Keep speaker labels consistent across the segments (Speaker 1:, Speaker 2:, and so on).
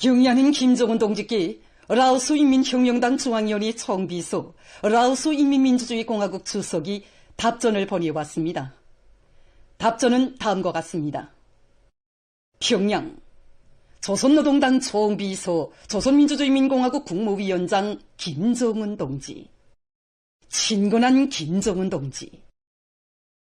Speaker 1: 경의하는 김정은 동지께 라오스 인민혁명당 중앙위원회 총비서, 라오스 인민민주주의공화국 주석이 답전을 보내왔습니다. 답전은 다음과 같습니다. 평양, 조선노동당 총비서, 조선민주주의인민공화국 국무위원장 김정은 동지. 친근한 김정은 동지.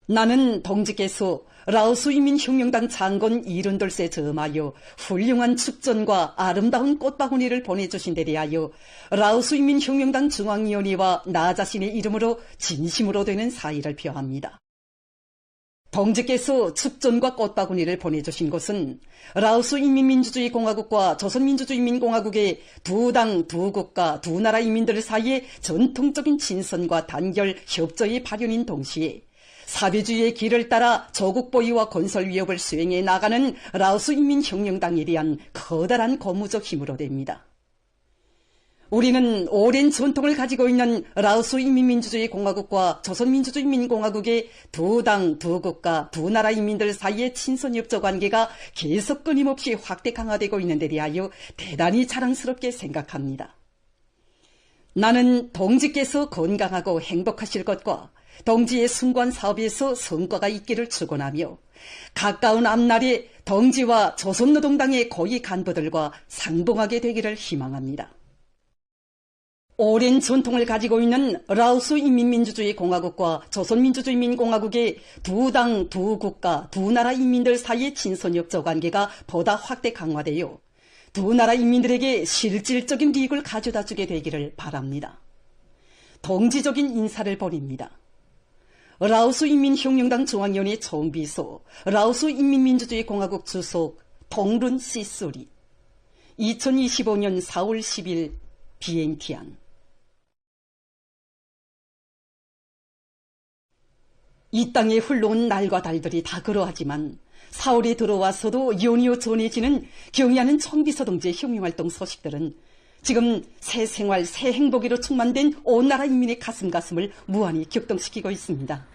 Speaker 1: 나는 동지께서 라오스 인민혁명당 장군 72세 점하여 훌륭한 축전과 아름다운 꽃바구니를 보내주신 데 대하여 라오스 인민혁명당 중앙위원회와 나 자신의 이름으로 진심으로 되는 사의를 표합니다. 동지께서 축전과 꽃바구니를 보내주신 것은 라오스 인민민주주의공화국과 조선민주주의인민공화국의 두 당, 두 국가, 두 나라 인민들 사이의 전통적인 친선과 단결, 협조의 발현인 동시에 사회주의의 길을 따라 조국 보위와 건설 위협을 수행해 나가는 라오스 인민혁명당에 대한 커다란 고무적 힘으로 됩니다. 우리는 오랜 전통을 가지고 있는 라오스 인민민주주의공화국과 조선민주주의인민공화국의 두 당, 두 국가, 두 나라 인민들 사이의 친선협조 관계가 계속 끊임없이 확대 강화되고 있는 데 대하여 대단히 자랑스럽게 생각합니다. 나는 동지께서 건강하고 행복하실 것과 동지의 숭고한 사업에서 성과가 있기를 축원하며 가까운 앞날에 동지와 조선노동당의 고위 간부들과 상봉하게 되기를 희망합니다. 오랜 전통을 가지고 있는 라오스 인민민주주의공화국과 조선민주주의인민공화국의 두 당, 두 국가, 두 나라 인민들 사이의 친선협조 관계가 보다 확대 강화되어 두 나라 인민들에게 실질적인 이익을 가져다 주게 되기를 바랍니다. 동지적인 인사를 보냅니다. 라오스 인민혁명당 중앙위원회 총비서, 라오스 인민민주주의공화국 주석 동룬 씨소리. 2025년 4월 10일 비엔티안. 이 땅에 흘러온 날과 달들이 다 그러하지만 4월에 들어와서도 연이어 전해지는 경의하는 총비서 동지의 혁명활동 소식들은 지금 새 생활, 새 행복으로 충만된 온 나라 인민의 가슴을 무한히 격동시키고 있습니다.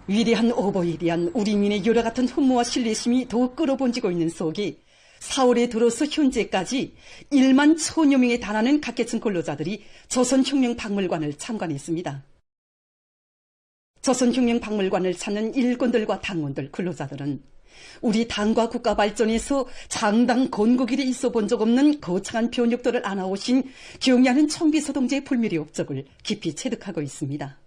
Speaker 1: 위대한 오보에 대한 우리 인민의 여러 같은 흠모와 신뢰심이 더욱 끌어번지고 있는 속에 4월에 들어서 현재까지 1만 1000여 명에 달하는 각계층 근로자들이 조선혁명박물관을 참관했습니다. 조선혁명박물관을 찾는 일꾼들과 당원들, 근로자들은 우리 당과 국가 발전에서 장당 건국일에 있어 본 적 없는 거창한 변혁들을 안아오신 경의하는 총비서 동지의 불멸의 업적을 깊이 체득하고 있습니다.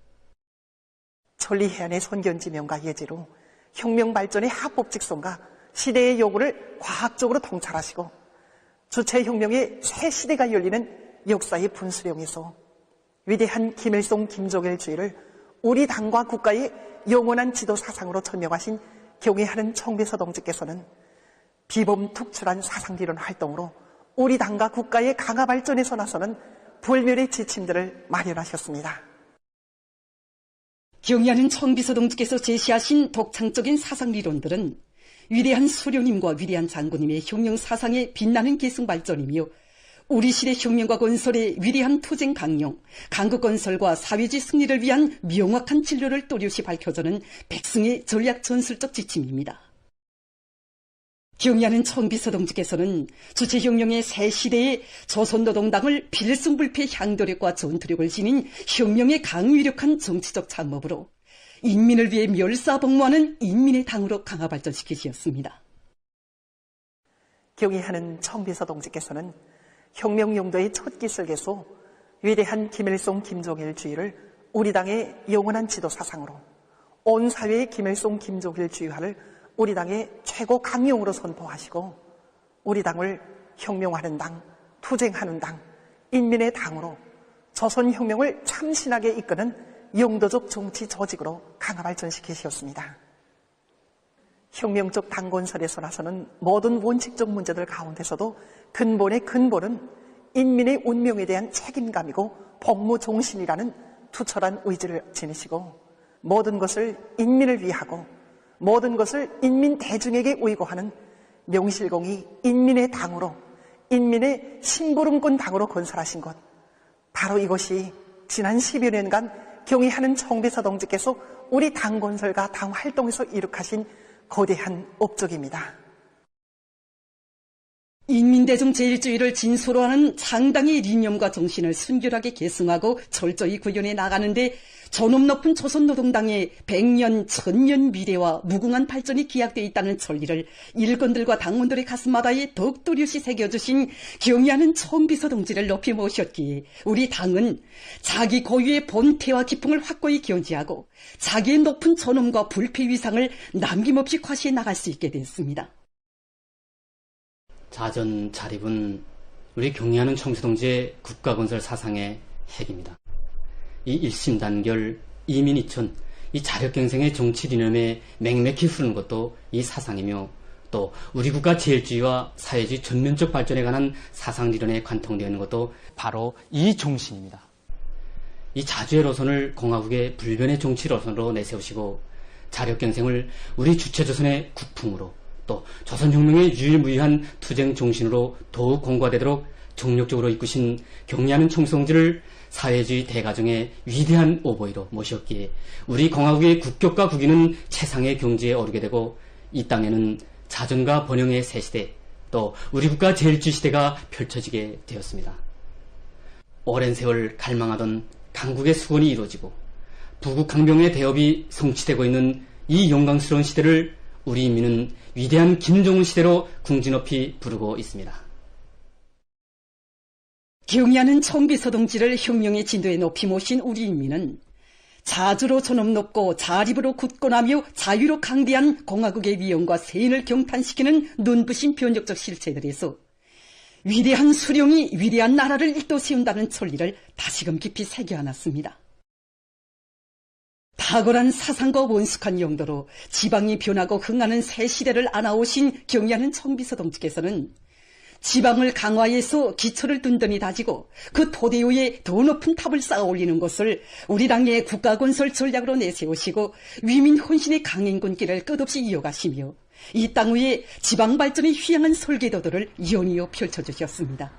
Speaker 2: 천리해안의 선견지명과 예지로 혁명 발전의 합법직성과 시대의 요구를 과학적으로 통찰하시고 주체혁명의 새 시대가 열리는 역사의 분수령에서 위대한 김일성 김정일 주의를 우리 당과 국가의 영원한 지도 사상으로 천명하신 경의하는 총비서 동지께서는 비범툭출한 사상리론 활동으로 우리 당과 국가의 강화 발전에서 나서는 불멸의 지침들을 마련하셨습니다.
Speaker 1: 경의하는 총비서 동지께서 제시하신 독창적인 사상리론들은 위대한 수령님과 위대한 장군님의 혁명 사상의 빛나는 계승 발전이며 우리 시대 혁명과 건설의 위대한 투쟁 강령, 강국 건설과 사회주의 승리를 위한 명확한 진로를 또렷이 밝혀주는 백승의 전략 전술적 지침입니다. 경의하는 총비서 동지께서는 주체혁명의 새 시대에 조선노동당을 필승불패 향도력과 전투력을 지닌 혁명의 강위력한 정치적 참모부로 인민을 위해 멸사복무하는 인민의 당으로 강화 발전시키셨습니다.
Speaker 2: 경의하는 총비서 동지께서는 혁명 용도의 첫 기술계소 위대한 김일성 김정일 주의를 우리 당의 영원한 지도 사상으로 온 사회의 김일성 김정일 주의화를 우리 당의 최고 강령으로 선포하시고 우리 당을 혁명하는 당, 투쟁하는 당, 인민의 당으로 조선혁명을 참신하게 이끄는 영도적 정치 조직으로 강화 발전시키셨습니다. 혁명적 당건설에서 나서는 모든 원칙적 문제들 가운데서도 근본의 근본은 인민의 운명에 대한 책임감이고 복무종신이라는 투철한 의지를 지니시고 모든 것을 인민을 위하고 모든 것을 인민 대중에게 의고하는 명실공히 인민의 당으로 인민의 심부름꾼 당으로 건설하신 것, 바로 이것이 지난 10여 년간 경의하는 총비서 동지께서 우리 당 건설과 당 활동에서 이룩하신 거대한 업적입니다.
Speaker 1: 인민대중 제일주의를 진수로 하는 창당의 리념과 정신을 순결하게 계승하고 철저히 구현해 나가는데 존엄 높은 조선노동당의 100년, 1000년 미래와 무궁한 발전이 기약되어 있다는 천리를 일꾼들과 당원들의 가슴마다에 더욱 뚜렷이 새겨주신 경의하는 청비서 동지를 높이 모셨기에 우리 당은 자기 고유의 본태와 기풍을 확고히 견지하고 자기의 높은 존엄과 불패 위상을 남김없이 과시해 나갈 수 있게 됐습니다.
Speaker 3: 자전 자립은 우리 경의하는 청비서 동지의 국가건설 사상의 핵입니다. 이 일심단결, 이민이천, 이 자력갱생의 정치 리념에 맹맥히 흐르는 것도 이 사상이며 또 우리 국가 제일주의와 사회주의 전면적 발전에 관한 사상 리론에 관통되어 있는 것도 바로 이 정신입니다. 이 자주의 노선을 공화국의 불변의 정치 노선으로 내세우시고 자력갱생을 우리 주체조선의 국풍으로 또 조선혁명의 유일무이한 투쟁 정신으로 더욱 공고화되도록 정력적으로 이끄신 경의하는 청비서 동지를 사회주의 대가정의 위대한 오보이로 모셨기에 우리 공화국의 국격과 국위는 최상의 경지에 오르게 되고 이 땅에는 자전과 번영의 새 시대 또 우리 국가 제일주의 시대가 펼쳐지게 되었습니다. 오랜 세월 갈망하던 강국의 수건이 이루어지고 부국강병의 대업이 성취되고 있는 이 영광스러운 시대를 우리 인민은 위대한 김정은 시대로 궁지 높이 부르고 있습니다.
Speaker 1: 경의하는 청비서 동지를 혁명의 진도에 높이 모신 우리 인민은 자주로 존엄 높고 자립으로 굳건하며 자유로 강대한 공화국의 위엄과 세인을 경탄시키는 눈부신 변혁적 실체들에서 위대한 수령이 위대한 나라를 일도세운다는 천리를 다시금 깊이 새겨안았습니다. 탁월한 사상과 원숙한 용도로 지방이 변하고 흥하는 새 시대를 안아오신 경의하는 청비서 동지께서는 지방을 강화해서 기초를 든든히 다지고 그 토대 위에 더 높은 탑을 쌓아 올리는 것을 우리 당의 국가건설 전략으로 내세우시고 위민 혼신의 강행군길을 끝없이 이어가시며 이 땅 위에 지방 발전의 휘황한 설계도들을 연이어 펼쳐주셨습니다.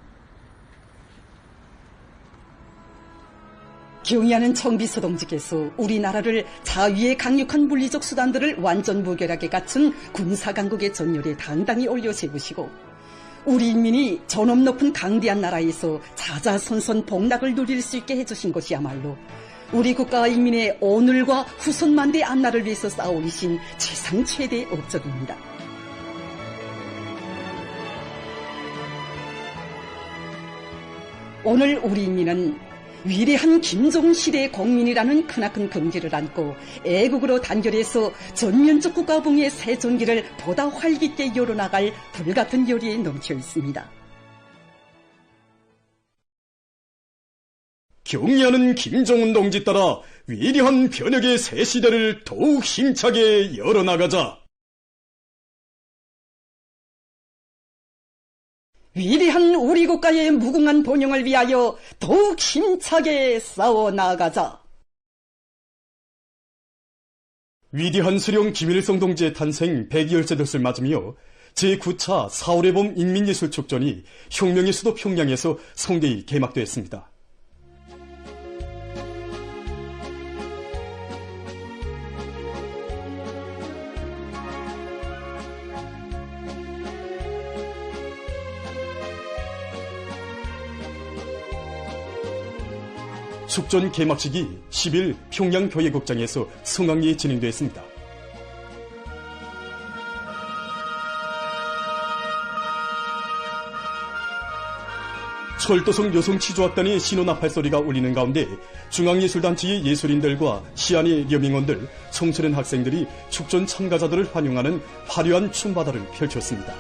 Speaker 1: 경의하는 청비서 동지께서 우리나라를 자위의 강력한 물리적 수단들을 완전 무결하게 갖춘 군사강국의 전열에 당당히 올려세우시고 우리 인민이 존엄 높은 강대한 나라에서 자자손손 복락을 누릴 수 있게 해주신 것이야말로 우리 국가와 인민의 오늘과 후손만대의 앞날을 위해서 쌓아올리신 최상 최대의 업적입니다. 오늘 우리 인민은 위대한 김정은 시대의 공민이라는 크나큰 긍지를 안고 애국으로 단결해서 전면적 국가봉의 새 전기를 보다 활기있게 열어나갈 불같은 열의에 넘쳐 있습니다.
Speaker 4: 경의하는 김정은 동지 따라 위대한 변혁의 새 시대를 더욱 힘차게 열어나가자.
Speaker 1: 위대한 우리 국가의 무궁한 번영을 위하여 더욱 힘차게 싸워나가자.
Speaker 4: 위대한 수령 김일성 동지의 탄생 100여일째 돛을 맞으며 제9차 4월의 봄 인민예술축전이 혁명의 수도 평양에서 성대히 개막되었습니다. 축전 개막식이 10일 평양교회극장에서 성황리에 진행되었습니다. 철도성 여성치조악단의 신호나팔 소리가 울리는 가운데 중앙예술단체의 예술인들과 시안의 여명원들, 청소년 학생들이 축전 참가자들을 환영하는 화려한 춤바다를 펼쳤습니다.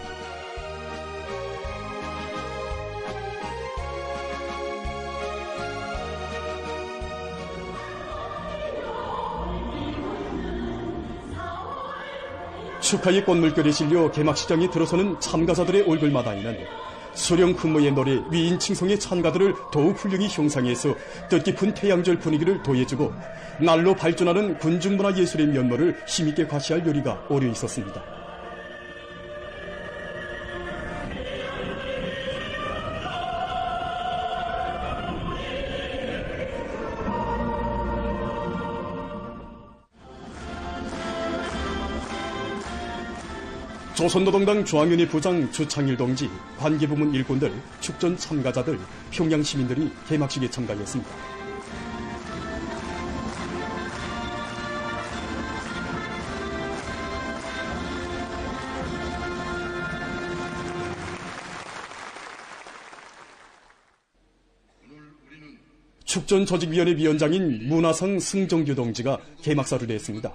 Speaker 4: 축하의 꽃물결에 실려 개막식장에 들어서는 참가자들의 얼굴마다에는 수령 훈모의 노래 위인 칭송의 찬가들을 더욱 훌륭히 형상해서 뜻깊은 태양절 분위기를 더해주고 날로 발전하는 군중문화 예술의 면모를 힘있게 과시할 요리가 오려 있었습니다. 조선노동당 중앙위원회 부장 주창일 동지, 관계부문 일꾼들, 축전 참가자들, 평양 시민들이 개막식에 참가했습니다. 축전 조직위원회 위원장인 문화상 승정규 동지가 개막사를 했습니다.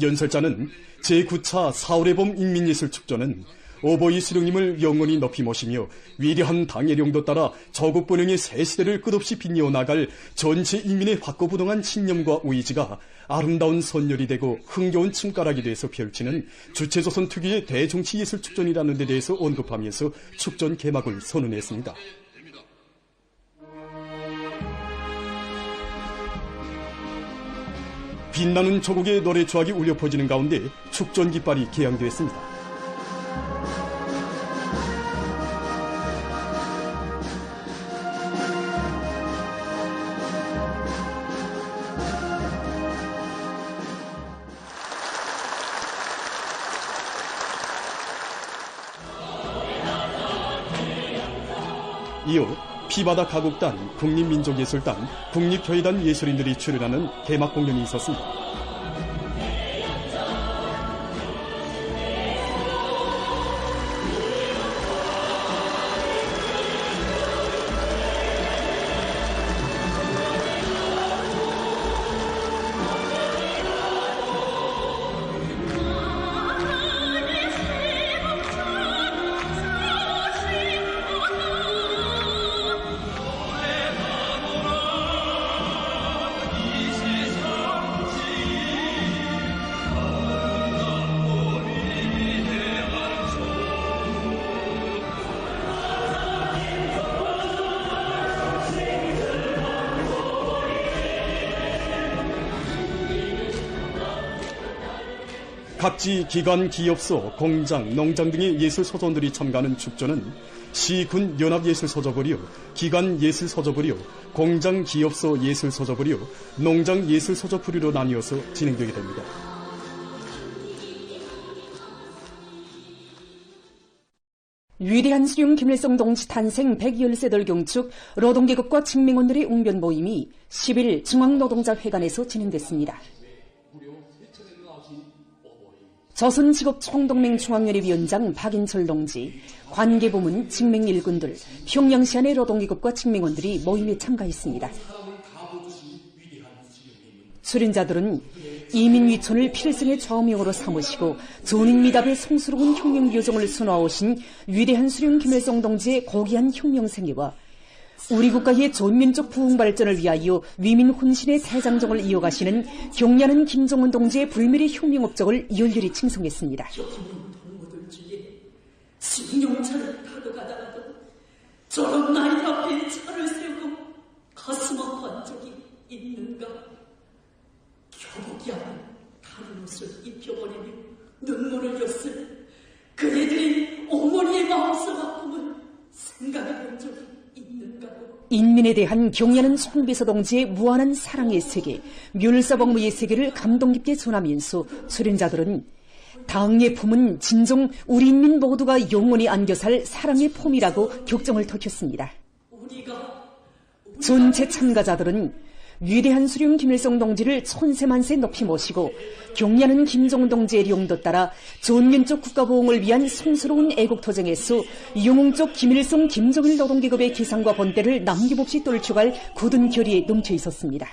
Speaker 4: 연설자는 제9차 4월의 봄 인민예술축전은 오보이 수령님을 영원히 높이 모시며 위대한 당의 령도 따라 조국 번영의 새 시대를 끝없이 빛내어 나갈 전체 인민의 확고부동한 신념과 의지가 아름다운 선열이 되고 흥겨운 춤가락이 돼서 펼치는 주체조선 특유의 대정치예술축전이라는 데 대해서 언급하면서 축전 개막을 선언했습니다. 빛나는 조국의 노래 조악이 울려 퍼지는 가운데 축전 깃발이 개양되었습니다. 이어 피바다 가곡단, 국립민족예술단, 국립교회단 예술인들이 출연하는 개막 공연이 있었습니다. 각지 기관, 기업소, 공장, 농장 등의 예술서점들이 참가하는 축전은 시, 군, 연합예술서점을이요, 기관 예술서점을이요, 공장, 기업소 예술서점을이요, 농장 예술서점으로 나뉘어서 진행되게 됩니다.
Speaker 1: 위대한 수령 김일성 동지 탄생 110세들 경축 노동계급과 직맹원들의 웅변 모임이 10일 중앙노동자회관에서 진행됐습니다. 조선직업총동맹 중앙위원회 위원장 박인철 동지, 관계부문 직맹 일꾼들, 평양시안의 노동계급과 직맹원들이 모임에 참가했습니다. 출연자들은 이민위촌을 필승의 좌우명으로 삼으시고 조직미답의 성스러운 혁명교정을 수놓아오신 위대한 수령 김일성 동지의 고귀한 혁명생애와 우리 국가의 전민족 부흥발전을 위하여 위민 혼신의 대장정을 이어가시는 경려하는 김정은 동지의 불멸의 혁명 업적을 열렬히 칭송했습니다.
Speaker 5: 승용차를 타고 가다가도 저런 나이 앞에 차를 세우고 가슴 아파한 적이 있는가? 교복이 아닌 다른 옷을 입혀버리며 눈물을 렸을 그 애들이 어머니의 마음속 아픔을 생각해본 적이 있는가?
Speaker 1: 인민에 대한 경려하는 송비서 동지의 무한한 사랑의 세계, 멸사복무의 세계를 감동 깊게 전하면서 출연자들은 당의 품은 진정 우리 인민 모두가 영원히 안겨 살 사랑의 폼이라고 격정을 터켰습니다. 전체 참가자들은 위대한 수령 김일성 동지를 천세만세 높이 모시고 경려하는 김정은 동지의 령도 따라 전면적 국가보응을 위한 성스러운 애국투쟁에서 영웅적 김일성 김정일 노동계급의 기상과 번대를 남김없이 떨쳐갈 굳은 결의에 넘쳐 있었습니다.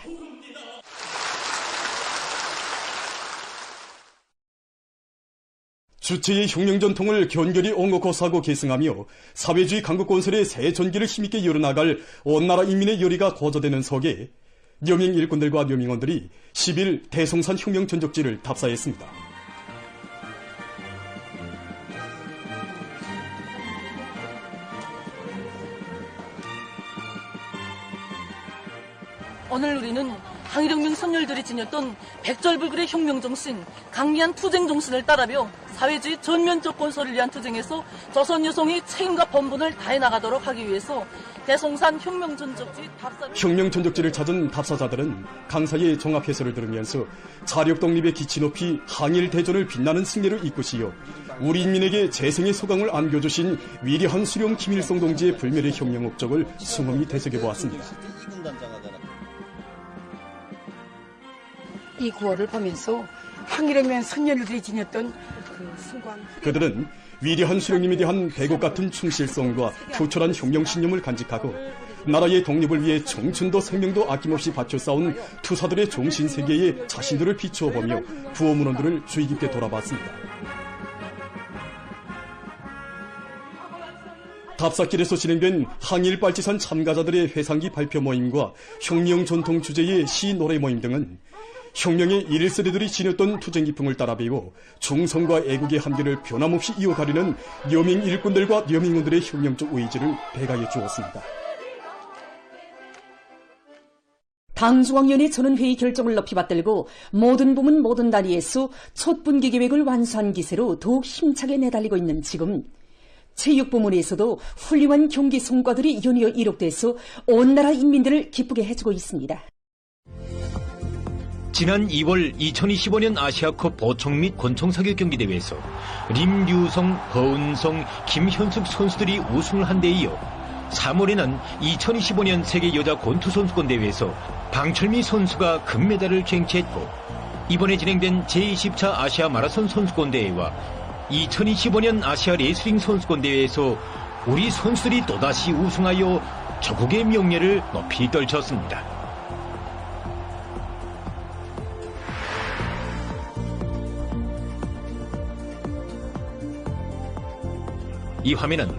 Speaker 4: 주체의 혁명전통을 견결히 옹호고사하고 계승하며 사회주의 강국건설의 새 전기를 힘있게 열어나갈 온 나라 인민의 열의가 고조되는 속에 묘민 일꾼들과 묘민원들이 10일 대성산 혁명 전적지를 답사했습니다.
Speaker 6: 오늘 우리는 항일혁명 선열들이 지녔던 백절불굴의 혁명정신, 강리한 투쟁정신을 따라며 사회주의 전면적 건설을 위한 투쟁에서 조선 여성이 책임과 본분을 다해 나가도록 하기 위해서 대송산 혁명전적지 답사를
Speaker 4: 혁명 전적지를 찾은 답사자들은 강사의 종합 해설을 들으면서 자력 독립의 기치 높이 항일 대전을 빛나는 승리를 이끄시어 우리 인민에게 재생의 소강을 안겨주신 위대한 수령 김일성 동지의 불멸의 혁명 업적을 숭엄히 되새겨 보았습니다.
Speaker 7: 이 구호를 보면서 항일혁명 선열들이 지녔던 그 숭고한
Speaker 4: 그들은 위대한 수령님에 대한 백옥 같은 충실성과 투철한 혁명신념을 간직하고 나라의 독립을 위해 청춘도 생명도 아낌없이 바쳐 싸운 투사들의 정신세계에 자신들을 비추어 보며 구호문원들을 주의 깊게 돌아봤습니다. 답사길에서 진행된 항일빨치산 참가자들의 회상기 발표 모임과 혁명 전통 주제의 시 노래 모임 등은 혁명의 1세대들이 지녔던 투쟁기풍을 따라 배워 중성과 애국의 한계를 변함없이 이어가려는 여민 일꾼들과 여민군들의 혁명적 의지를 배가해 주었습니다.
Speaker 1: 당중앙위원회 전원회의 결정을 높이 받들고 모든 부문 모든 단위에서 촛분기 계획을 완수한 기세로 더욱 힘차게 내달리고 있는 지금 체육부문에서도 훌륭한 경기 성과들이 연이어 이룩돼서 온 나라 인민들을 기쁘게 해주고 있습니다.
Speaker 8: 지난 2월 2025년 아시아컵 보총 및 권총 사격 경기대회에서 림유성, 허은성, 김현숙 선수들이 우승을 한 데 이어 3월에는 2025년 세계 여자 권투 선수권 대회에서 방철미 선수가 금메달을 쟁취했고 이번에 진행된 제20차 아시아 마라톤 선수권 대회와 2025년 아시아 레슬링 선수권 대회에서 우리 선수들이 또다시 우승하여 조국의 명예를 높이 떨쳤습니다. 이 화면은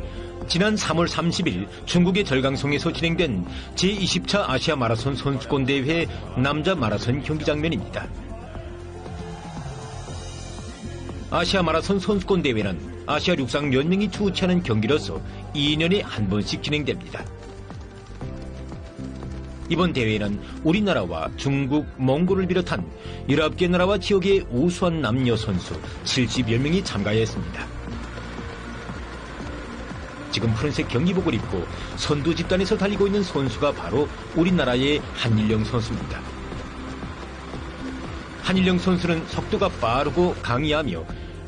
Speaker 8: 지난 3월 30일 중국의 절강성에서 진행된 제20차 아시아 마라톤 선수권 대회 남자 마라톤 경기 장면입니다. 아시아 마라톤 선수권 대회는 아시아 육상 연맹이 주최하는 경기로서 2년에 한 번씩 진행됩니다. 이번 대회에는 우리나라와 중국, 몽골을 비롯한 19개 나라와 지역의 우수한 남녀 선수 70여 명이 참가했습니다. 지금 푸른색 경기복을 입고 선두 집단에서 달리고 있는 선수가 바로 우리나라의 한일령 선수입니다. 한일령 선수는 속도가 빠르고 강의하며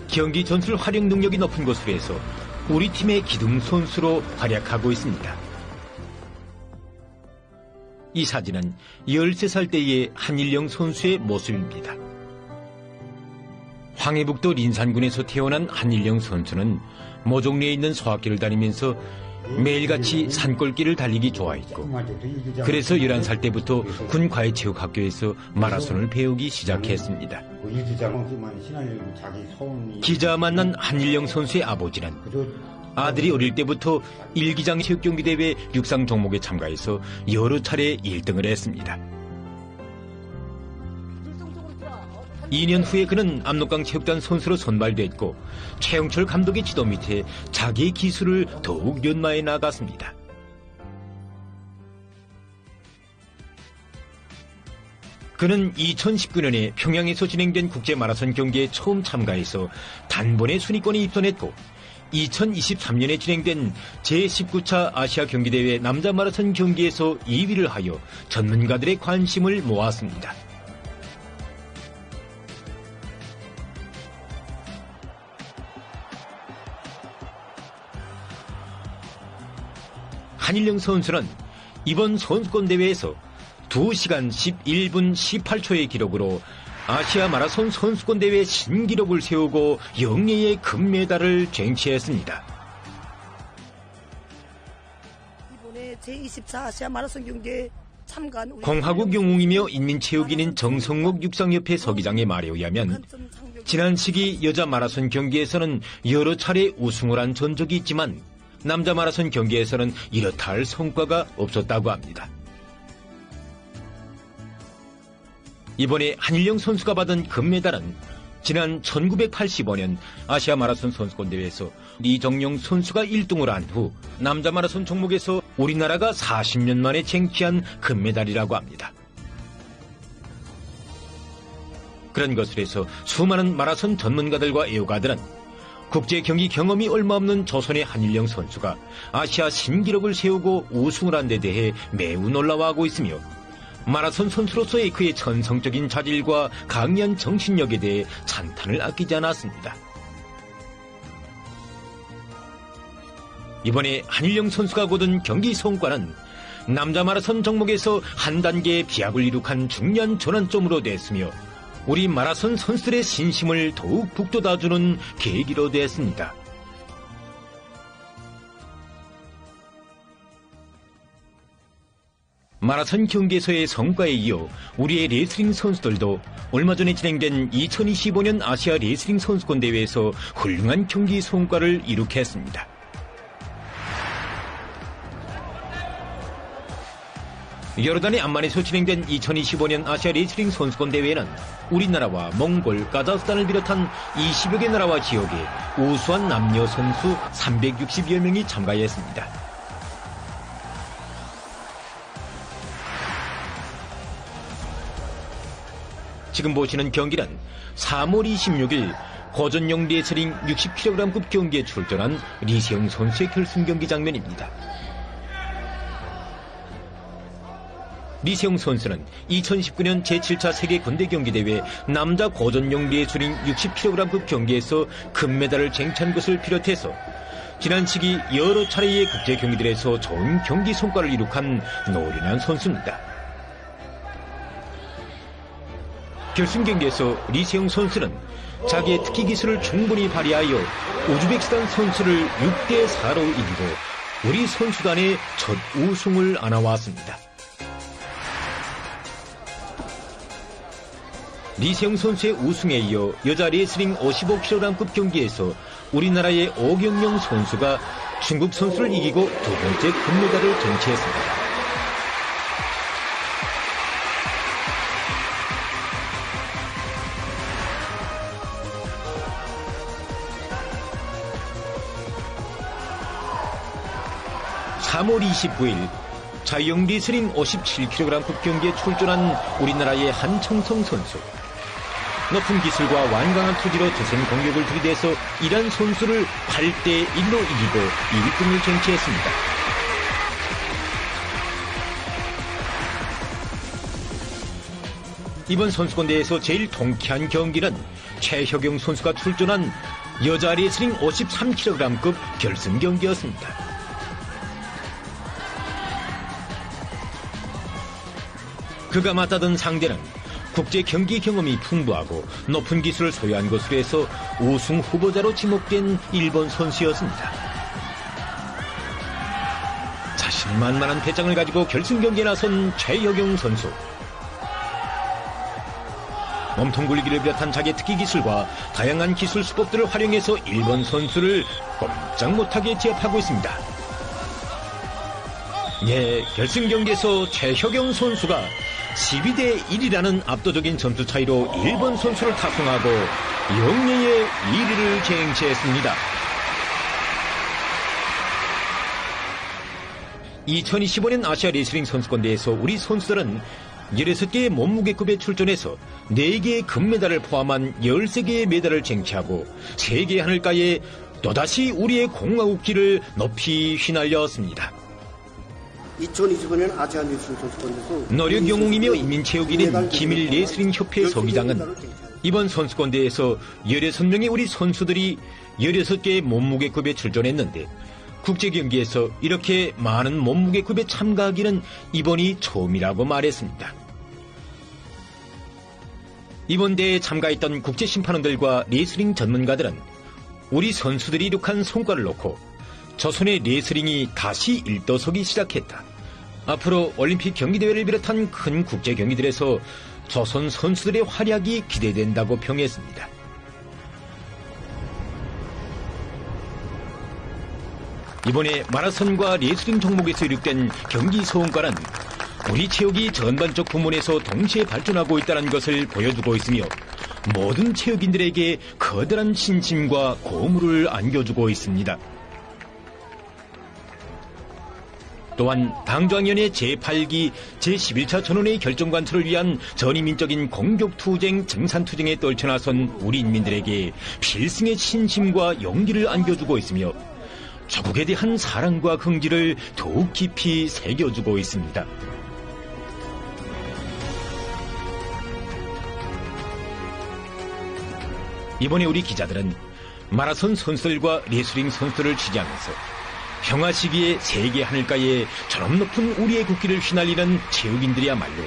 Speaker 8: 경기 전술 활용 능력이 높은 것으로 해서 우리 팀의 기둥 선수로 활약하고 있습니다. 이 사진은 13살 때의 한일령 선수의 모습입니다. 황해북도 린산군에서 태어난 한일령 선수는 모종리에 있는 소학교를 다니면서 매일같이 산골길을 달리기 좋아했고 그래서 11살 때부터 군 과외체육학교에서 마라톤을 배우기 시작했습니다. 기자 만난 한일령 선수의 아버지는 아들이 어릴 때부터 일기장 체육경기대회 육상 종목에 참가해서 여러 차례 1등을 했습니다. 2년 후에 그는 압록강 체육단 선수로 선발됐고 최영철 감독의 지도 밑에 자기의 기술을 더욱 연마해 나갔습니다. 그는 2019년에 평양에서 진행된 국제마라톤 경기에 처음 참가해서 단번에 순위권에 입선했고 2023년에 진행된 제19차 아시아 경기대회 남자 마라톤 경기에서 2위를 하여 전문가들의 관심을 모았습니다. 한일령 선수는 이번 선수권 대회에서 2시간 11분 18초의 기록으로 아시아 마라톤 선수권 대회 신기록을 세우고 영예의 금메달을 쟁취했습니다.
Speaker 7: 이번에 제24 아시아 마라톤 경기에 참가한
Speaker 8: 공화국 영웅이며 인민체육인인 정성욱 육상협회 서기장의 말에 의하면 지난 시기 여자 마라톤 경기에서는 여러 차례 우승을 한 전적이 있지만 남자 마라톤 경기에서는 이렇다 할 성과가 없었다고 합니다. 이번에 한일령 선수가 받은 금메달은 지난 1985년 아시아 마라톤 선수권 대회에서 리정용 선수가 1등을 한 후 남자 마라톤 종목에서 우리나라가 40년 만에 쟁취한 금메달이라고 합니다. 그런 것을 해서 수많은 마라톤 전문가들과 애호가들은 국제 경기 경험이 얼마 없는 조선의 한일영 선수가 아시아 신기록을 세우고 우승을 한 데 대해 매우 놀라워하고 있으며 마라톤 선수로서의 그의 천성적인 자질과 강한 정신력에 대해 찬탄을 아끼지 않았습니다. 이번에 한일영 선수가 거둔 경기 성과는 남자 마라톤 종목에서 한 단계의 비약을 이룩한 중요한 전환점으로 됐으며 우리 마라톤 선수들의 신심을 더욱 북돋아주는 계기로 됐습니다. 마라톤 경기에서의 성과에 이어 우리의 레슬링 선수들도 얼마 전에 진행된 2025년 아시아 레슬링 선수권 대회에서 훌륭한 경기 성과를 이룩했습니다. 요르단의 암만에서 진행된 2025년 아시아 레슬링 선수권 대회에는 우리나라와 몽골, 카자흐스탄을 비롯한 20여 개 나라와 지역의 우수한 남녀 선수 360여 명이 참가했습니다. 지금 보시는 경기는 3월 26일 고전용 레슬링 60kg급 경기에 출전한 리세영 선수의 결승 경기 장면입니다. 리세영 선수는 2019년 제7차 세계 군대 경기대회 남자 고전용 레슬링 60kg급 경기에서 금메달을 쟁취한 것을 비롯해서 지난 시기 여러 차례의 국제 경기들에서 좋은 경기 성과를 이룩한 노련한 선수입니다. 결승 경기에서 리세영 선수는 자기의 특기 기술을 충분히 발휘하여 우즈베키스탄 선수를 6대4로 이기고 우리 선수단의 첫 우승을 안아왔습니다. 리세영 선수의 우승에 이어 여자 레슬링 55kg급 경기에서 우리나라의 오경영 선수가 중국 선수를 이기고 두 번째 금메달을 쟁취했습니다. (3월 29일) 자유형 레슬링 57kg급 경기에 출전한 우리나라의 한청성 선수. 높은 기술과 완강한 투지로 대선 공격을 들이대서 이란 선수를 8대1로 이기고 1등을 쟁취했습니다. 이번 선수권대회에서 제일 통쾌한 경기는 최혁영 선수가 출전한 여자 레슬링 53kg급 결승 경기였습니다. 그가 맞다던 상대는 국제 경기 경험이 풍부하고 높은 기술을 소유한 것으로 해서 우승 후보자로 지목된 일본 선수였습니다. 자신만만한 배짱을 가지고 결승 경기에 나선 최혁영 선수. 몸통 굴리기를 비롯한 자기의 특기 기술과 다양한 기술 수법들을 활용해서 일본 선수를 꼼짝 못하게 제압하고 있습니다. 결승 경기에서 최혁영 선수가 12대1이라는 압도적인 점수 차이로 일본 선수를 타승하고 영예의 1위를 쟁취했습니다. 2025년 아시아 레슬링 선수권대회에서 우리 선수들은 16개의 몸무게급에 출전해서 4개의 금메달을 포함한 13개의 메달을 쟁취하고 세계 하늘가에 또다시 우리의 공화국기를 높이 휘날렸습니다.
Speaker 9: 2025년 아시안 레슬링 선수권에서
Speaker 8: 노력 영웅이며 인민체육인인 김일 레슬링 협회 서기장은 이번 선수권대회에서 16명의 우리 선수들이 16개의 몸무게급에 출전했는데 국제경기에서 이렇게 많은 몸무게급에 참가하기는 이번이 처음이라고 말했습니다. 이번 대회에 참가했던 국제심판원들과 레슬링 전문가들은 우리 선수들이 이룩한 성과를 놓고 조선의 레슬링이 다시 일도서기 시작했다. 앞으로 올림픽 경기대회를 비롯한 큰 국제 경기들에서 조선 선수들의 활약이 기대된다고 평했습니다. 이번에 마라톤과 레슬링 종목에서 이룩된 경기 성과는 우리 체육이 전반적 부문에서 동시에 발전하고 있다는 것을 보여주고 있으며 모든 체육인들에게 커다란 신심과 고무를 안겨주고 있습니다. 또한 당좌위원회 제8기 제11차 전원회의 결정관철을 위한 전위민적인 공격투쟁, 증산투쟁에 떨쳐나선 우리 인민들에게 필승의 신심과 용기를 안겨주고 있으며 조국에 대한 사랑과 긍지를 더욱 깊이 새겨주고 있습니다. 이번에 우리 기자들은 마라톤 선수들과 레슬링 선수들을 취재하면서 평화 시기의 세계 하늘가에 저런 높은 우리의 국기를 휘날리는 체육인들이야말로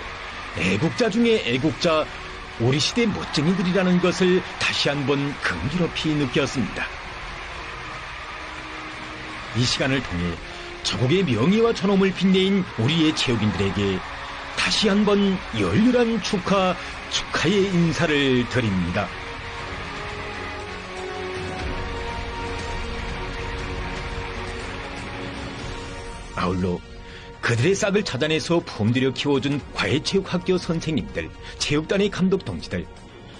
Speaker 8: 애국자 중에 애국자, 우리 시대 멋쟁이들이라는 것을 다시 한번 긍지럽히 느꼈습니다. 이 시간을 통해 조국의 명예와 존엄을 빛내인 우리의 체육인들에게 다시 한번 열렬한 축하의 인사를 드립니다. 아울러 그들의 싹을 찾아내서 품들여 키워준 과외체육학교 선생님들, 체육단의 감독 동지들,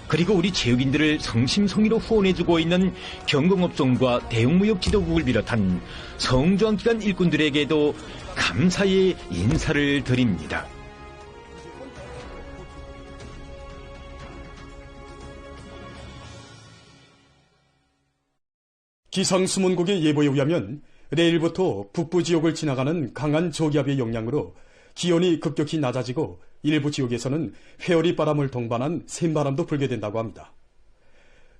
Speaker 8: 그리고 우리 체육인들을 성심성의로 후원해주고 있는 경공업종과 대형무역 지도국을 비롯한 성조항기관 일꾼들에게도 감사의 인사를 드립니다.
Speaker 4: 기상수문국의 예보에 의하면 내일부터 북부 지역을 지나가는 강한 저기압의 영향으로 기온이 급격히 낮아지고 일부 지역에서는 회오리 바람을 동반한 샘바람도 불게 된다고 합니다.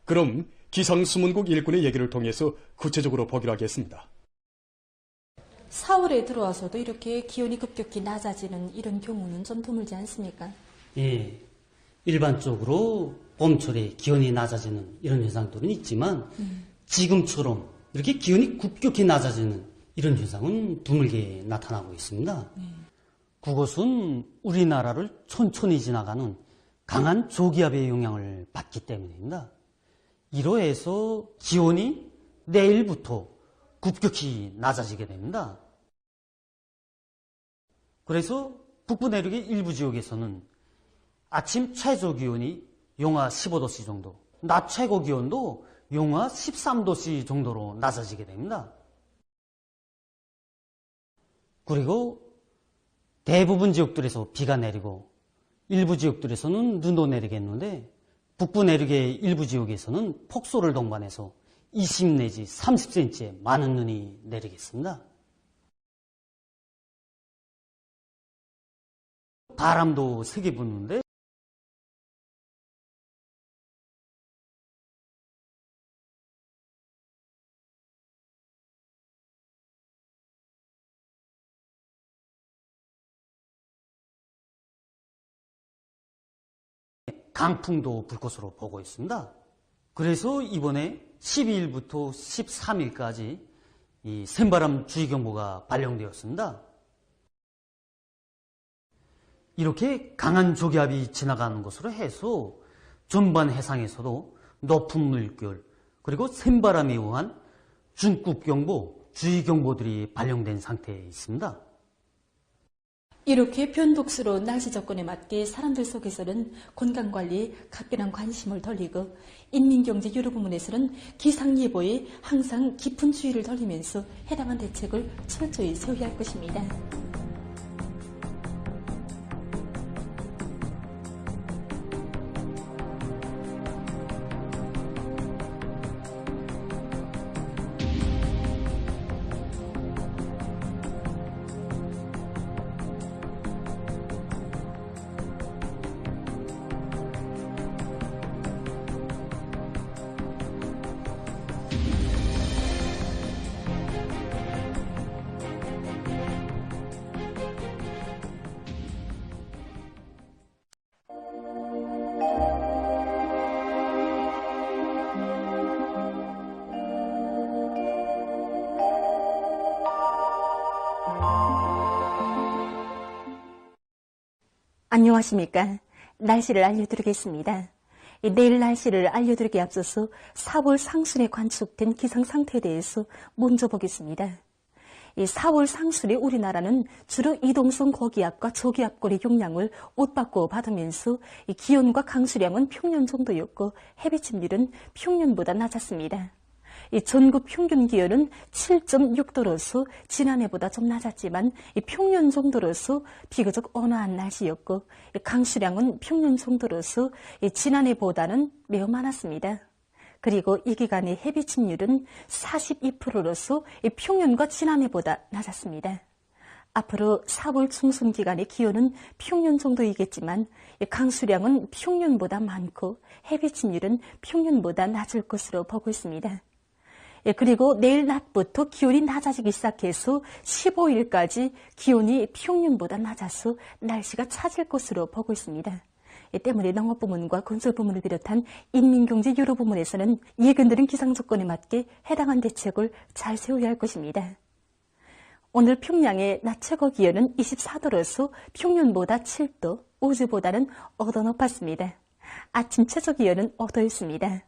Speaker 4: 그럼 기상수문국 일꾼의 얘기를 통해서 구체적으로 보기로 하겠습니다.
Speaker 9: 4월에 들어와서도 이렇게 기온이 급격히 낮아지는 이런 경우는 좀 드물지 않습니까?
Speaker 10: 예, 일반적으로 봄철에 기온이 낮아지는 이런 현상들은 있지만 지금처럼 이렇게 기온이 급격히 낮아지는 이런 현상은 드물게 나타나고 있습니다. 그것은 우리나라를 천천히 지나가는 강한 저기압의 영향을 받기 때문입니다. 이로해서 기온이 내일부터 급격히 낮아지게 됩니다. 그래서 북부 내륙의 일부 지역에서는 아침 최저 기온이 영하 15도씨 정도, 낮 최고 기온도 영하 13도씨 정도로 낮아지게 됩니다. 그리고 대부분 지역들에서 비가 내리고 일부 지역들에서는 눈도 내리겠는데 북부 내륙의 일부 지역에서는 폭소를 동반해서 20 내지 30cm의 많은 눈이 내리겠습니다. 바람도 세게 부는데 강풍도 불 것으로 보고 있습니다. 그래서 이번에 12일부터 13일까지 이 샘바람 주의경보가 발령되었습니다. 이렇게 강한 저기압이 지나가는 것으로 해서 전반 해상에서도 높은 물결 그리고 샘바람에 의한 중급경보, 주의경보들이 발령된 상태에 있습니다.
Speaker 9: 이렇게 변덕스러운 날씨 조건에 맞게 사람들 속에서는 건강관리에 각별한 관심을 돌리고 인민경제 여러 부문에서는 기상예보에 항상 깊은 주의를 돌리면서 해당한 대책을 철저히 소유할 것입니다. 안녕하십니까. 날씨를 알려드리겠습니다. 내일 날씨를 알려드리기에 앞서서 4월 상순에 관측된 기상 상태에 대해서 먼저 보겠습니다. 4월 상순에 우리나라는 주로 이동성 고기압과 저기압골의 영향을 옷바꿔 받으면서 기온과 강수량은 평년 정도였고 해비침률은 평년보다 낮았습니다. 이 전국 평균 기온은 7.6도로서 지난해보다 좀 낮았지만 이 평년 정도로서 비교적 온화한 날씨였고, 강수량은 평년 정도로서 지난해보다는 매우 많았습니다. 그리고 이 기간의 해비 침률은 42%로서 평년과 지난해보다 낮았습니다. 앞으로 4월 중순 기간의 기온은 평년 정도이겠지만 강수량은 평년보다 많고 해비 침률은 평년보다 낮을 것으로 보고 있습니다. 그리고 내일 낮부터 기온이 낮아지기 시작해서 15일까지 기온이 평년보다 낮아서 날씨가 차질 것으로 보고 있습니다. 때문에 농업부문과 건설부문을 비롯한 인민경제 여러 부문에서는 예견되는 기상조건에 맞게 해당한 대책을 잘 세워야 할 것입니다. 오늘 평양의 낮 최고 기온은 24도로서 평년보다 7도, 어제보다는 5도 높았습니다. 아침 최저 기온은 5도였습니다.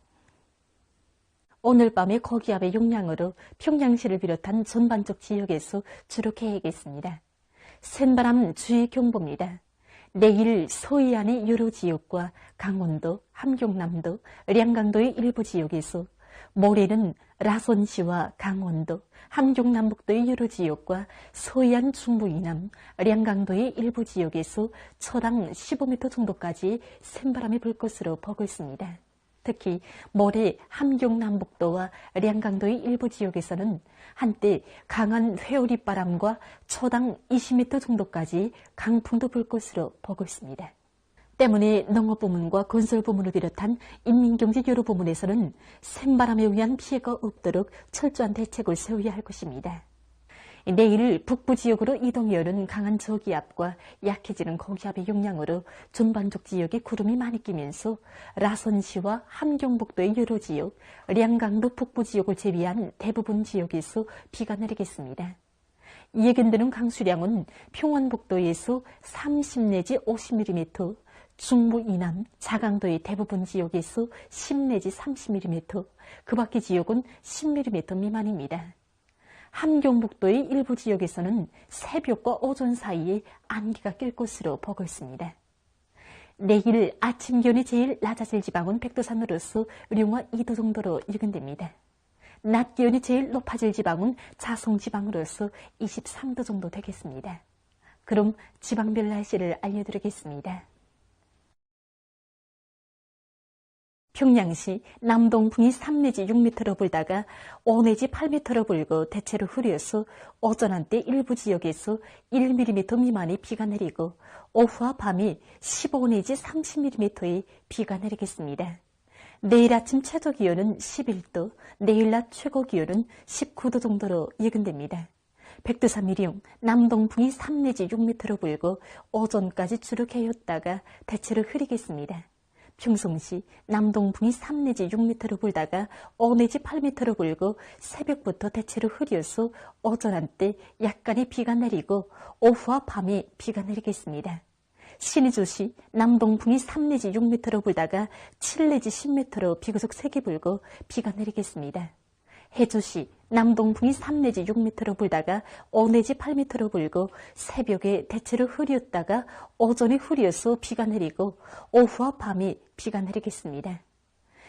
Speaker 9: 오늘 밤에 고기압의 영향으로 평양시를 비롯한 전반적 지역에서 주로 개겠습니다. 센바람 주의 경보입니다. 내일 서해안의 여러 지역과 강원도, 함경남도, 량강도의 일부 지역에서, 모레는 라선시와 강원도, 함경남북도의 여러 지역과 서해안 중부 이남, 량강도의 일부 지역에서 초당 15m 정도까지 센바람이 불 것으로 보고 있습니다. 특히 모레 함경남북도와 량강도의 일부 지역에서는 한때 강한 회오리바람과 초당 20m 정도까지 강풍도 불 것으로 보고 있습니다. 때문에 농업부문과 건설부문을 비롯한 인민경제 여러 부문에서는 센바람에 의한 피해가 없도록 철저한 대책을 세워야 할 것입니다. 내일 북부 지역으로 이동해오는 강한 저기압과 약해지는 고기압의 영향으로 전반적 지역에 구름이 많이 끼면서 라선시와 함경북도의 여러 지역, 량강도 북부 지역을 제외한 대부분 지역에서 비가 내리겠습니다. 예견되는 강수량은 평안북도에서 30 내지 50mm, 중부 이남, 자강도의 대부분 지역에서 10 내지 30mm, 그 밖의 지역은 10mm 미만입니다. 함경북도의 일부 지역에서는 새벽과 오전 사이에 안개가 낄 것으로 보고 있습니다. 내일 아침 기온이 제일 낮아질 지방은 백두산으로서 룡화 2도 정도로 예견됩니다. 낮 기온이 제일 높아질 지방은 자송 지방으로서 23도 정도 되겠습니다. 그럼 지방별 날씨를 알려드리겠습니다. 평양시 남동풍이 3 내지 6m로 불다가 5 내지 8m로 불고 대체로 흐려서 오전 한때 일부 지역에서 1mm 미만의 비가 내리고 오후와 밤이 15 내지 30mm의 비가 내리겠습니다. 내일 아침 최저 기온은 11도, 내일 낮 최고 기온은 19도 정도로 예견됩니다. 백두산 미령 남동풍이 3 내지 6m로 불고 오전까지 주로 개였다가 대체로 흐리겠습니다. 평송시 남동풍이 3 내지 6m로 불다가 5 내지 8m로 불고 새벽부터 대체로 흐려서 오전 한때 약간의 비가 내리고 오후와 밤에 비가 내리겠습니다. 신의주시 남동풍이 3 내지 6m로 불다가 7 내지 10m로 비교적 세게 불고 비가 내리겠습니다. 해주시 남동풍이 3 내지 6m로 불다가 5 내지 8m로 불고 새벽에 대체로 흐렸다가 오전에 흐려서 비가 내리고 오후와 밤에 비가 내리겠습니다.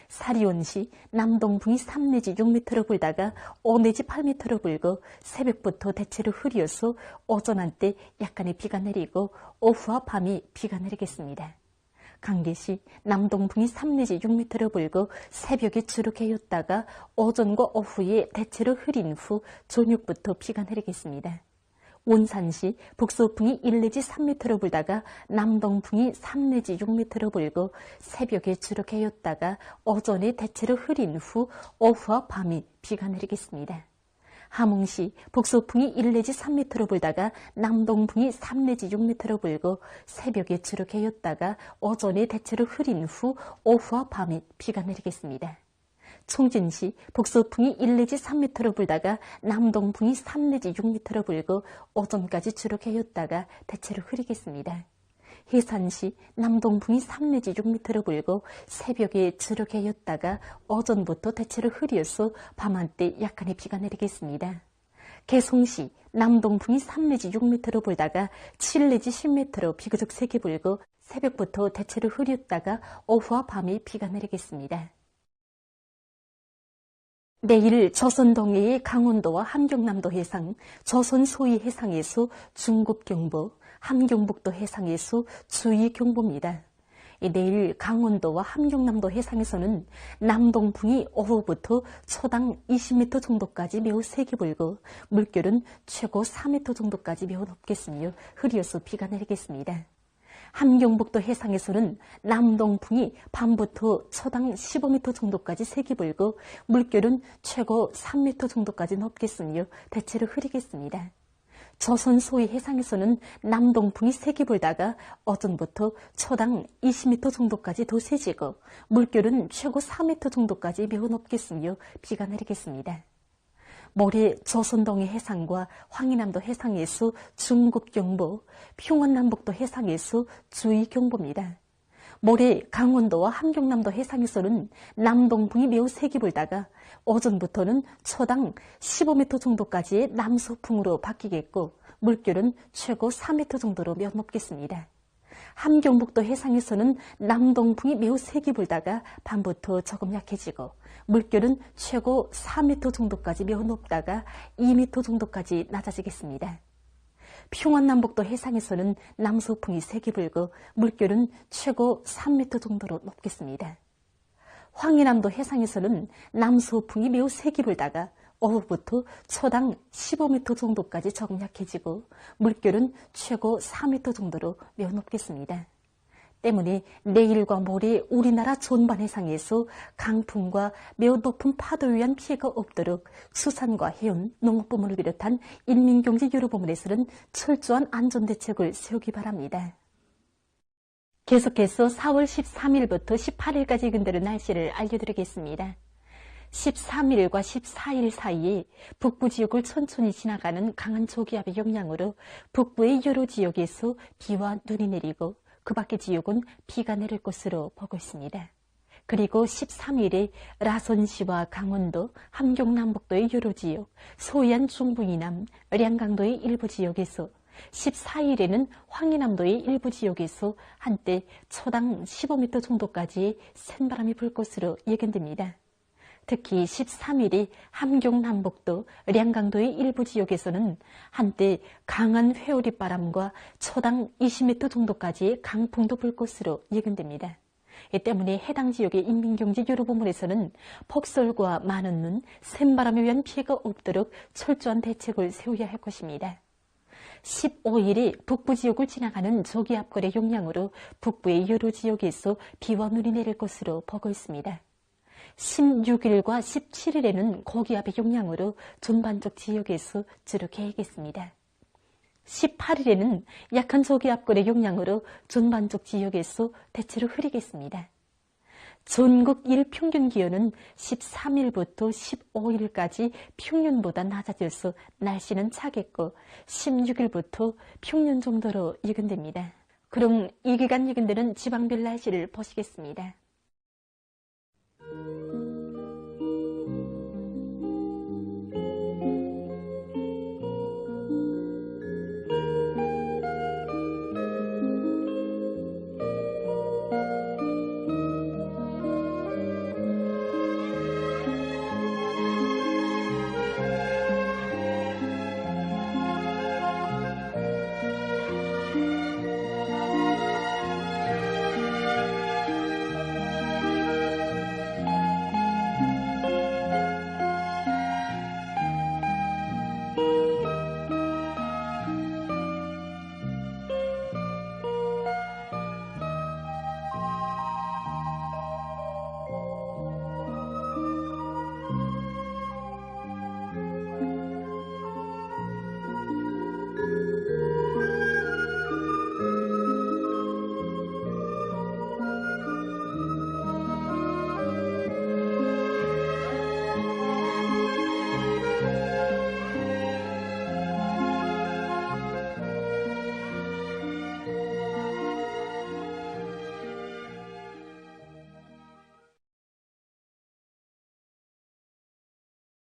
Speaker 9: 사리온시 남동풍이 3 내지 6m로 불다가 5 내지 8m로 불고 새벽부터 대체로 흐려서 오전 한때 약간의 비가 내리고 오후와 밤에 비가 내리겠습니다. 강계시 남동풍이 3 내지 6m로 불고 새벽에 주로 개였다가 오전과 오후에 대체로 흐린 후 저녁부터 비가 내리겠습니다. 원산시 북서풍이 1 내지 3m로 불다가 남동풍이 3 내지 6m로 불고 새벽에 주로 개였다가 오전에 대체로 흐린 후 오후와 밤에 비가 내리겠습니다. 함흥시 북서풍이 1 내지 3m로 불다가 남동풍이 3 내지 6m로 불고 새벽에 주로 개였다가 오전에 대체로 흐린 후 오후와 밤에 비가 내리겠습니다. 총진시 북서풍이 1 내지 3m로 불다가 남동풍이 3 내지 6m로 불고 오전까지 주로 개였다가 대체로 흐리겠습니다. 해산시 남동풍이 3 내지 6m로 불고 새벽에 주로 개였다가 오전부터 대체로 흐려서 밤한때 약간의 비가 내리겠습니다. 개송시 남동풍이 3 내지 6m로 불다가 7 내지 10m로 비교적 세게 불고 새벽부터 대체로 흐렸다가 오후와 밤에 비가 내리겠습니다. 내일 조선 동해의 강원도와 함경남도 해상, 조선 소위 해상에서 중급경보, 함경북도 해상에서 주의경보입니다. 내일 강원도와 함경남도 해상에서는 남동풍이 오후부터 초당 20m 정도까지 매우 세게 불고 물결은 최고 4m 정도까지 매우 높겠으며 흐려서 비가 내리겠습니다. 함경북도 해상에서는 남동풍이 밤부터 초당 15m 정도까지 세게 불고 물결은 최고 3m 정도까지 높겠으며 대체로 흐리겠습니다. 조선 소위 해상에서는 남동풍이 세게 불다가 오전부터 초당 20m 정도까지 더 세지고 물결은 최고 4m 정도까지 매우 높겠으며 비가 내리겠습니다. 모레 조선동해 해상과 황해남도 해상에서 중급경보, 평안남북도 해상에서 주의경보입니다. 모레 강원도와 함경남도 해상에서는 남동풍이 매우 세게 불다가 오전부터는 초당 15m 정도까지의 남서풍으로 바뀌겠고 물결은 최고 4m 정도로 매우 높겠습니다. 함경북도 해상에서는 남동풍이 매우 세게 불다가 밤부터 조금 약해지고 물결은 최고 4m 정도까지 매우 높다가 2m 정도까지 낮아지겠습니다. 평안남북도 해상에서는 남서풍이 세게 불고 물결은 최고 3m 정도로 높겠습니다. 황해남도 해상에서는 남서풍이 매우 세게 불다가 오후부터 초당 15m 정도까지 조금 약해지고 물결은 최고 4m 정도로 매우 높겠습니다. 때문에 내일과 모레 우리나라 전반 해상에서 강풍과 매우 높은 파도에 의한 피해가 없도록 수산과 해운, 농업부문을 비롯한 인민경제 여러 부문에서는 철저한 안전대책을 세우기 바랍니다. 계속해서 4월 13일부터 18일까지 근대의 날씨를 알려드리겠습니다. 13일과 14일 사이에 북부 지역을 천천히 지나가는 강한 저기압의 영향으로 북부의 여러 지역에서 비와 눈이 내리고 그 밖의 지역은 비가 내릴 것으로 보고 있습니다. 그리고 13일에 라선시와 강원도, 함경남북도의 여러 지역, 소해안 중부 이남, 량강도의 일부 지역에서 14일에는 황해남도의 일부 지역에서 한때 초당 15m 정도까지의 센 바람이 불 것으로 예견됩니다. 특히 13일에 함경남북도, 량강도의 일부 지역에서는 한때 강한 회오리 바람과 초당 20m 정도까지의 강풍도 불 것으로 예견됩니다. 이 때문에 해당 지역의 인민경제 여러 부문에서는 폭설과 많은 눈, 센바람에 의한 피해가 없도록 철저한 대책을 세워야 할 것입니다. 15일에 북부 지역을 지나가는 저기압골의 영향으로 북부의 여러 지역에서 비와 눈이 내릴 것으로 보고 있습니다. 16일과 17일에는 고기압의 영향으로 전반적 지역에서 주로 개겠습니다. 18일에는 약한 저기압골의 영향으로 전반적 지역에서 대체로 흐리겠습니다. 전국 일평균 기온은 13일부터 15일까지 평년보다 낮아져서 날씨는 차겠고 16일부터 평년 정도로 예견됩니다. 그럼 이 기간 예견되는 지방별 날씨를 보시겠습니다.